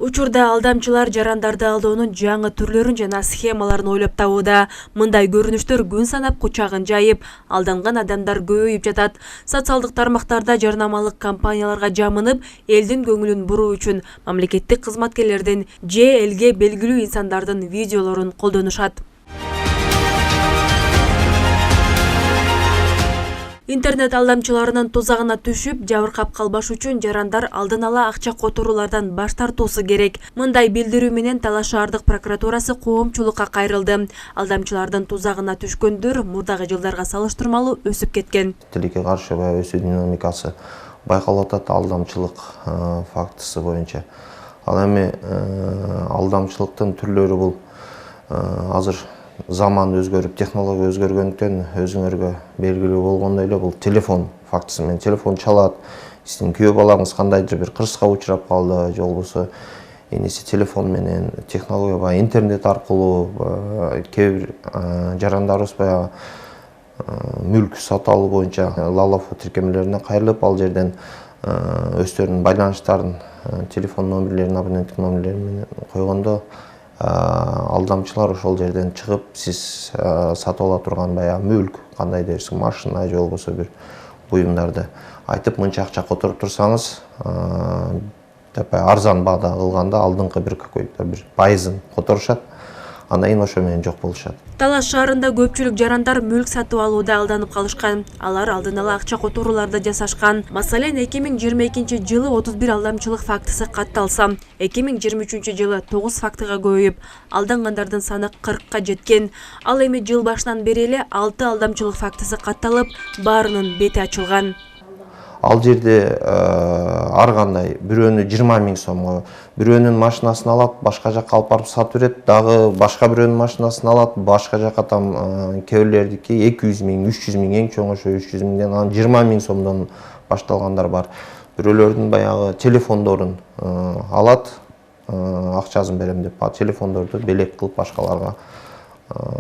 Учурда алдамчылар жарандарды алdoonун жаңы түрлөрүн жана схемаларын ойлоп табууда. Мындай көрүнүштөр күн санап кучагын жайып, алданган адамдар көбөйүп жатат. Социалдык тармактарда жарнамалык компанияларга жамынып, элдин көңүлүн буруу үчүн мамлекеттик кызматкерлердин же элге белгилүү инсандардын видеолорун колдонушат. Интернет алдамчыларынын тузагына түшүп, жабыркап калбаш үчүн жарандар алдын ала акча которуулардан баш тартуусу керек. Мындай билдирүү менен Талаш шаардык прокуратурасы коомчулукка кайрылды. Алдамчылардын тузагына түшкөндөр мурдагы жылдарга салыштырмалуу өсүп кеткен. Тилекке каршы өсүү динамикасы байкалып атат алдамчылык фактысы боюнча. Ал эми алдамчылыктын түрлөрү бул азыр заман өзгөрүп, технология өзгөргөндүктөн өзүңөргө белгилүү болгондой эле бул телефон фактысы менен телефон чалат. Сиздин күйөө балаңыз кандайдыр бир кырсыкка учурап калды, же болбосо энеси телефон менен технология баягы интернет аркылуу кээ бир жарандарыбыз баягы мүлк сатып алуу боюнча Лалафу тиркемелерине кайрылып, ал жерден өздөрүнүн байланыштарын, телефон номерлерин, абоненттик номерлерин менен койгондо алдамчылар ошол жерден чыгып, сиз сатып ала турган баягы мүлк, кандай дерсиң, машина же болбосо бир буюмдарды айтып, мынча акча которуп турсаңыз, деп арзан баада кылганда алдыңкы бир какой-то бир пайызын которушат. Андан кийин ошо менен жок болушат. Талаш шаарында көпчүлүк жарандар мүлк сатып алууда алданып калышкан. Алар алдын ала акча которууларды жасашкан. Маселен, 2022 жылы 31 алдамчылык фактысы катталса, 2023 жылы 9 фактыга көбөйүп, алдангандардын саны 40ка жеткен. Ал эми жыл башынан бери эле 6 алдамчылык фактысы катталып, баарынын бети ачылган. Ал жерде ар кандай бирөөнү 20 000 сомго, бирөөнүн машинасын алат, башка жакка алып барып сатып берет, дагы башка бирөөнүн машинасын алат, башка жакка там кээ бирлердики 200 000, 300 000, эң чоң ошо 300 000ден, анан 20 000 сомдон башталгандар бар. Бирөөлөрдүн баягы телефондорун алат, акчасын берем деп, телефондорду белек кылып башкаларга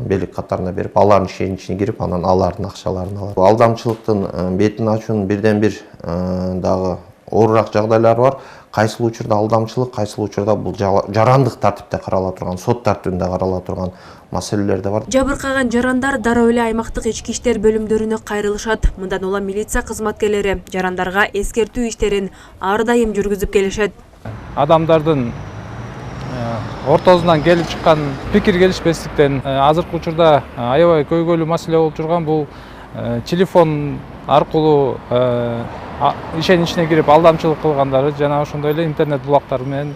белек катарына берип, алардын ишеничине кирип, анан алардын акчаларын алат. Алдамчылыктын бетин ачуунун бирден бир дагы оорураак жагдайлары бар. Кайсыл учурда алдамчылык, кайсыл учурда бул жарандык тартипте карала турган, сот тартибинде карала турган маселелер да бар. Жабыркаган жарандар дароо эле аймактык ички иштер бөлүмдөрүнө кайрылышат. Мындан улам милиция кызматкерлери жарандарга эскертүү иштерин ар дайым жүргүзүп келишет. Адамдардын ортосунан келип чыккан пикир келишпестиктен азыркы учурда аябай көйгөйлүү маселе болуп турган бул телефон аркылуу ишенин ичине кирип алдамчылык кылгандары, жана ошондой эле интернет булактары менен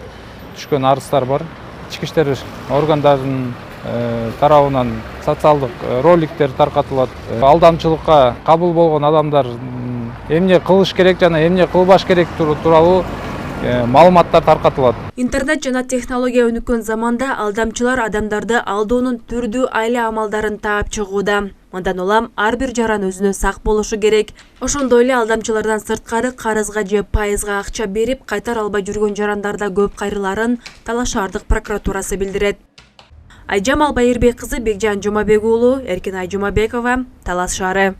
түшкөн арыздар бар. Ички иштер органдарынын тарабынан социалдык роликтер таркатылат. Алдамчылыкка кабыл болгон адамдар эмне кылыш керек жана эмне кылбаш керек тууралуу маалыматтар таркатылат. Интернет жана технология өнүккөн заманда алдамчылар адамдарды алdoonун түрдүү айла амалдарын таап чыгууда. Мындан улам ар бир жаран өзүнө сак болушу керек. Ошондой эле алдамчылардан сырткары карызга же пайызга акча берип кайтара албай жүргөн жарандар да көп кайрыларын Талаш шаардык прокуратурасы билдирет. Айжамал Байырбек кызы, Бекжан Жумабек уулу, Эркинай Жумабекова, Талаш шаары.